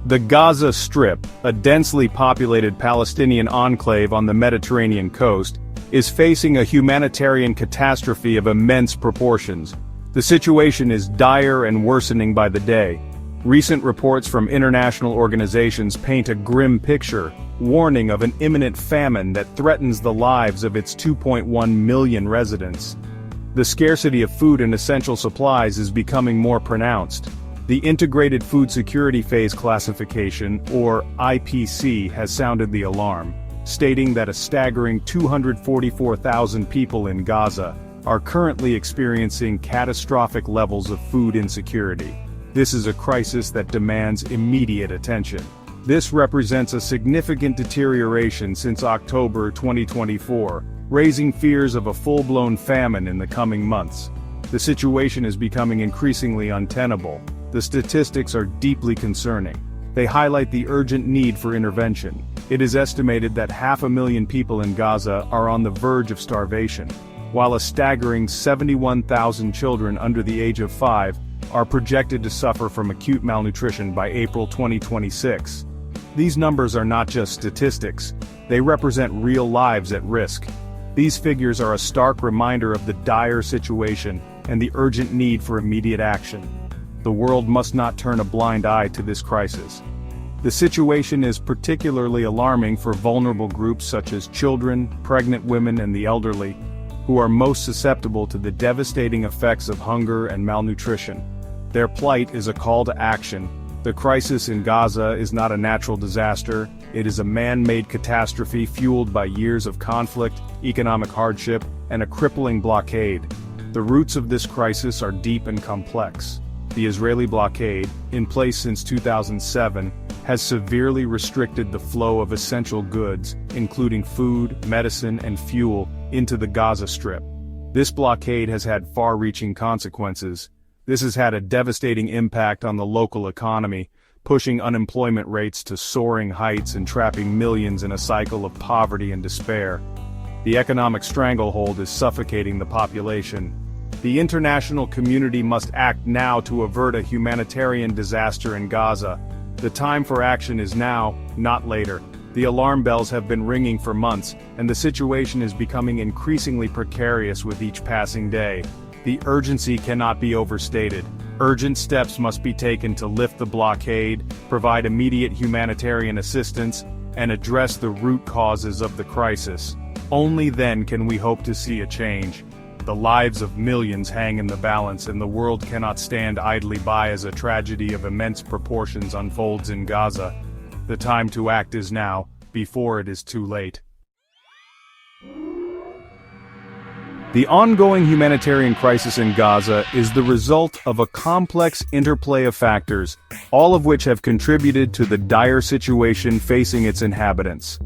The Gaza Strip, a densely populated Palestinian enclave on the Mediterranean coast, is facing a humanitarian catastrophe of immense proportions. The situation is dire and worsening by the day. Recent reports from international organizations paint a grim picture, warning of an imminent famine that threatens the lives of its 2.1 million residents. The scarcity of food and essential supplies is becoming more pronounced. The Integrated Food Security Phase Classification, or IPC, has sounded the alarm, stating that a staggering 244,000 people in Gaza are currently experiencing catastrophic levels of food insecurity. This is a crisis that demands immediate attention. This represents a significant deterioration since October 2024, raising fears of a full-blown famine in the coming months. The situation is becoming increasingly untenable. The statistics are deeply concerning. They highlight the urgent need for intervention. It is estimated that 500,000 people in Gaza are on the verge of starvation, while a staggering 71,000 children under the age of 5 are projected to suffer from acute malnutrition by April 2026. These numbers are not just statistics, they represent real lives at risk. These figures are a stark reminder of the dire situation and the urgent need for immediate action. The world must not turn a blind eye to this crisis. The situation is particularly alarming for vulnerable groups such as children, pregnant women and the elderly, who are most susceptible to the devastating effects of hunger and malnutrition. Their plight is a call to action. The crisis in Gaza is not a natural disaster, it is a man-made catastrophe fueled by years of conflict, economic hardship, and a crippling blockade. The roots of this crisis are deep and complex. The Israeli blockade, in place since 2007, has severely restricted the flow of essential goods, including food, medicine, and fuel, into the Gaza Strip. This blockade has had far-reaching consequences. This has had a devastating impact on the local economy, pushing unemployment rates to soaring heights and trapping millions in a cycle of poverty and despair. The economic stranglehold is suffocating the population. The international community must act now to avert a humanitarian disaster in Gaza. The time for action is now, not later. The alarm bells have been ringing for months, and the situation is becoming increasingly precarious with each passing day. The urgency cannot be overstated. Urgent steps must be taken to lift the blockade, provide immediate humanitarian assistance, and address the root causes of the crisis. Only then can we hope to see a change. The lives of millions hang in the balance, and the world cannot stand idly by as a tragedy of immense proportions unfolds in Gaza. The time to act is now, before it is too late. The ongoing humanitarian crisis in Gaza is the result of a complex interplay of factors, all of which have contributed to the dire situation facing its inhabitants.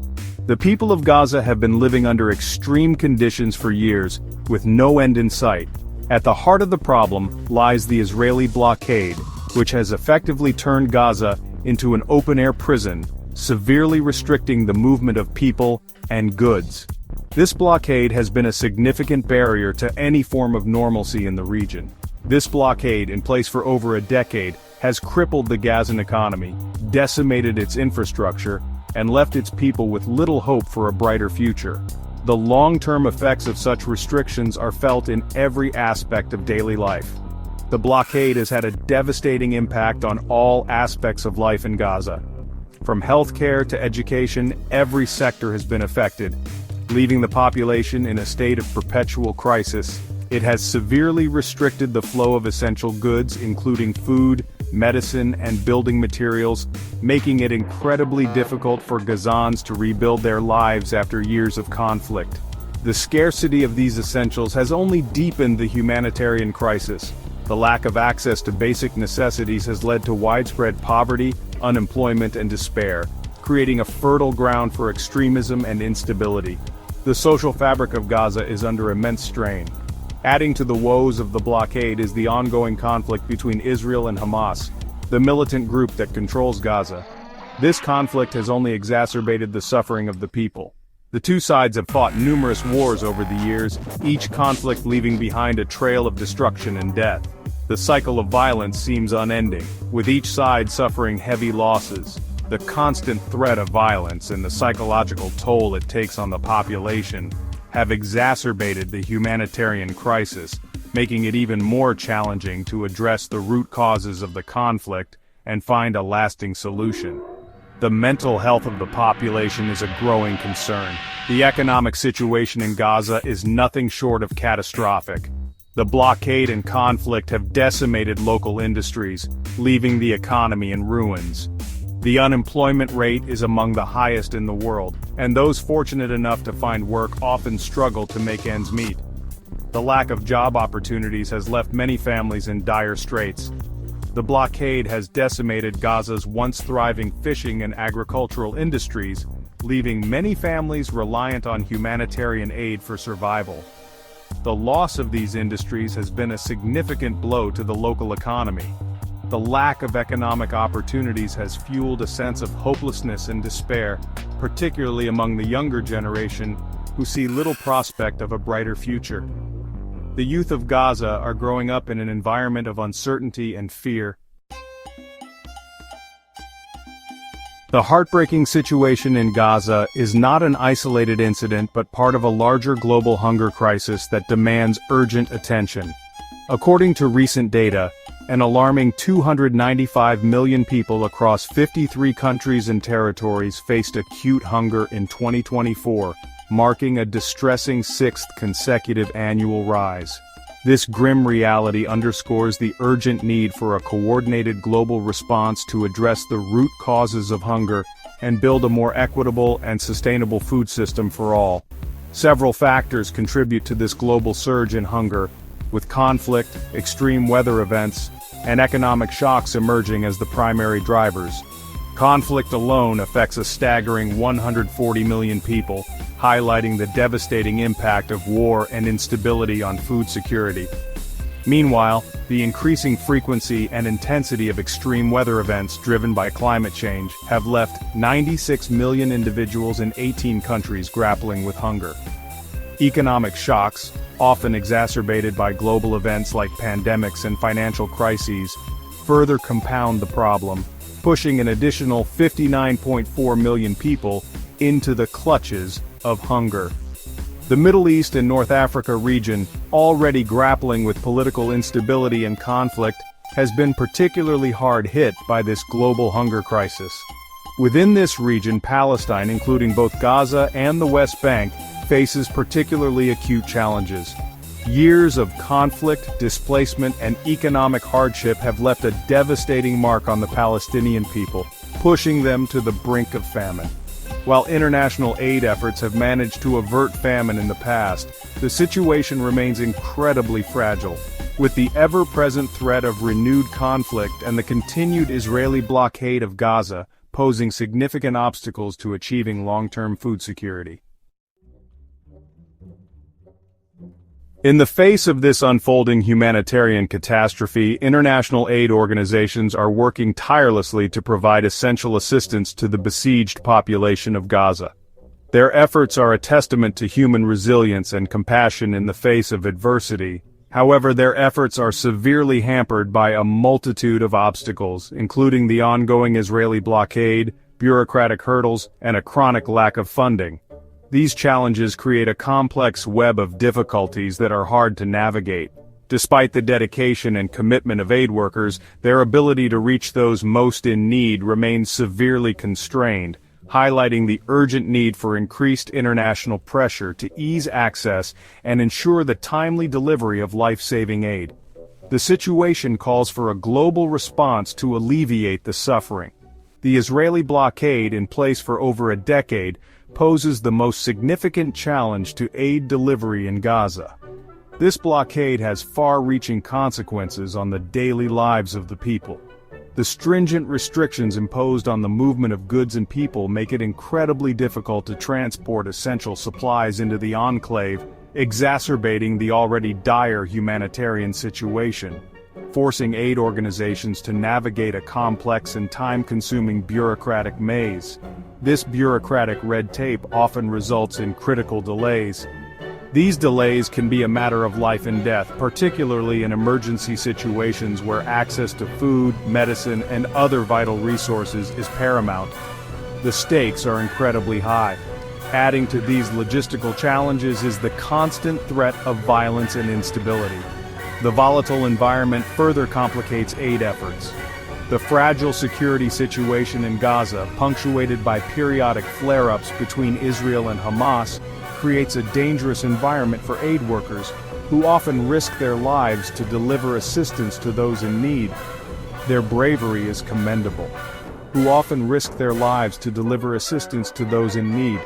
The people of Gaza have been living under extreme conditions for years, with no end in sight. At the heart of the problem lies the Israeli blockade, which has effectively turned Gaza into an open-air prison, severely restricting the movement of people and goods. This blockade has been a significant barrier to any form of normalcy in the region. This blockade, in place for over a decade, has crippled the Gazan economy, decimated its infrastructure, and left its people with little hope for a brighter future. The long-term effects of such restrictions are felt in every aspect of daily life. The blockade has had a devastating impact on all aspects of life in Gaza. From healthcare to education, every sector has been affected, leaving the population in a state of perpetual crisis. It has severely restricted the flow of essential goods, including food, medicine, and building materials, making it incredibly difficult for Gazans to rebuild their lives after years of conflict. The scarcity of these essentials has only deepened the humanitarian crisis. The lack of access to basic necessities has led to widespread poverty, unemployment, and despair, creating a fertile ground for extremism and instability. The social fabric of Gaza is under immense strain. Adding to the woes of the blockade is the ongoing conflict between Israel and Hamas, the militant group that controls Gaza. This conflict has only exacerbated the suffering of the people. The two sides have fought numerous wars over the years, each conflict leaving behind a trail of destruction and death. The cycle of violence seems unending, with each side suffering heavy losses. The constant threat of violence and the psychological toll it takes on the population have exacerbated the humanitarian crisis, making it even more challenging to address the root causes of the conflict and find a lasting solution. The mental health of the population is a growing concern. The economic situation in Gaza is nothing short of catastrophic. The blockade and conflict have decimated local industries, leaving the economy in ruins. The unemployment rate is among the highest in the world, and those fortunate enough to find work often struggle to make ends meet. The lack of job opportunities has left many families in dire straits. The blockade has decimated Gaza's once thriving fishing and agricultural industries, leaving many families reliant on humanitarian aid for survival. The loss of these industries has been a significant blow to the local economy. The lack of economic opportunities has fueled a sense of hopelessness and despair, particularly among the younger generation, who see little prospect of a brighter future. The youth of Gaza are growing up in an environment of uncertainty and fear. The heartbreaking situation in Gaza is not an isolated incident but part of a larger global hunger crisis that demands urgent attention. According to recent data, an alarming 295 million people across 53 countries and territories faced acute hunger in 2024, marking a distressing sixth consecutive annual rise. This grim reality underscores the urgent need for a coordinated global response to address the root causes of hunger and build a more equitable and sustainable food system for all. Several factors contribute to this global surge in hunger, with conflict, extreme weather events, and economic shocks emerging as the primary drivers. Conflict alone affects a staggering 140 million people, highlighting the devastating impact of war and instability on food security. Meanwhile, the increasing frequency and intensity of extreme weather events driven by climate change have left 96 million individuals in 18 countries grappling with hunger. Economic shocks, often exacerbated by global events like pandemics and financial crises, further compound the problem, pushing an additional 59.4 million people into the clutches of hunger. The Middle East and North Africa region, already grappling with political instability and conflict, has been particularly hard hit by this global hunger crisis. Within this region, Palestine, including both Gaza and the West Bank, faces particularly acute challenges. Years of conflict, displacement, and economic hardship have left a devastating mark on the Palestinian people, pushing them to the brink of famine. While international aid efforts have managed to avert famine in the past, the situation remains incredibly fragile. With the ever-present threat of renewed conflict and the continued Israeli blockade of Gaza posing significant obstacles to achieving long-term food security. In the face of this unfolding humanitarian catastrophe, international aid organizations are working tirelessly to provide essential assistance to the besieged population of Gaza. Their efforts are a testament to human resilience and compassion in the face of adversity. However, their efforts are severely hampered by a multitude of obstacles, including the ongoing Israeli blockade, bureaucratic hurdles, and a chronic lack of funding. These challenges create a complex web of difficulties that are hard to navigate. Despite the dedication and commitment of aid workers, their ability to reach those most in need remains severely constrained, highlighting the urgent need for increased international pressure to ease access and ensure the timely delivery of life-saving aid. The situation calls for a global response to alleviate the suffering. The Israeli blockade, in place for over a decade, poses the most significant challenge to aid delivery in Gaza. This blockade has far-reaching consequences on the daily lives of the people. The stringent restrictions imposed on the movement of goods and people make it incredibly difficult to transport essential supplies into the enclave, exacerbating the already dire humanitarian situation, forcing aid organizations to navigate a complex and time-consuming bureaucratic maze. This bureaucratic red tape often results in critical delays. These delays can be a matter of life and death, particularly in emergency situations where access to food, medicine, and other vital resources is paramount. The stakes are incredibly high. Adding to these logistical challenges is the constant threat of violence and instability. The volatile environment further complicates aid efforts. The fragile security situation in Gaza, punctuated by periodic flare-ups between Israel and Hamas, creates a dangerous environment for aid workers, who often risk their lives to deliver assistance to those in need. Their bravery is commendable. Who often risk their lives to deliver assistance to those in need.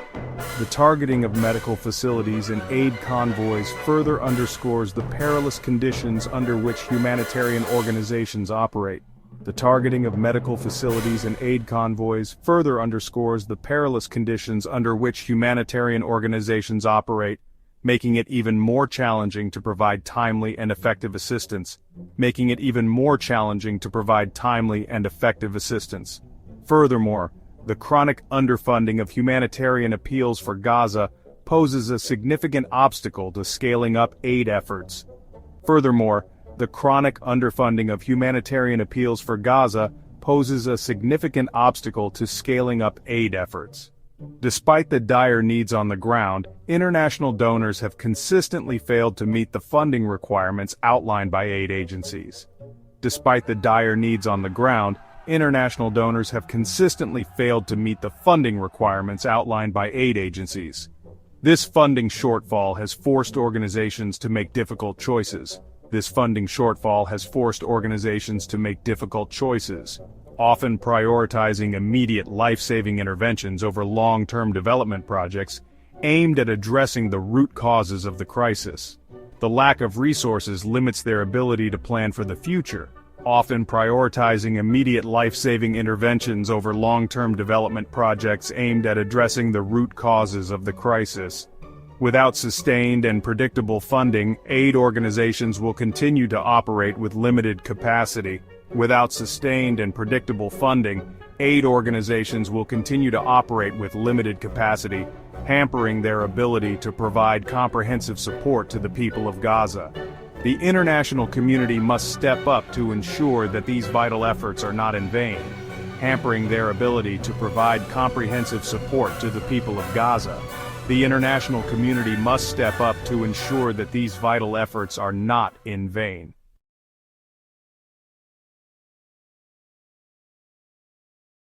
The targeting of medical facilities and aid convoys further underscores the perilous conditions under which humanitarian organizations operate. The targeting of medical facilities and aid convoys further underscores the perilous conditions under which humanitarian organizations operate, making it even more challenging to provide timely and effective assistance. Furthermore, the chronic underfunding of humanitarian appeals for Gaza poses a significant obstacle to scaling up aid efforts. Despite the dire needs on the ground, international donors have consistently failed to meet the funding requirements outlined by aid agencies. This funding shortfall has forced organizations to make difficult choices. Often prioritizing immediate life-saving interventions over long-term development projects aimed at addressing the root causes of the crisis. The lack of resources limits their ability to plan for the future, often prioritizing immediate life-saving interventions over long-term development projects aimed at addressing the root causes of the crisis. Without sustained and predictable funding, aid organizations will continue to operate with limited capacity. Hampering their ability to provide comprehensive support to the people of Gaza. The international community must step up to ensure that these vital efforts are not in vain. The international community must step up to ensure that these vital efforts are not in vain.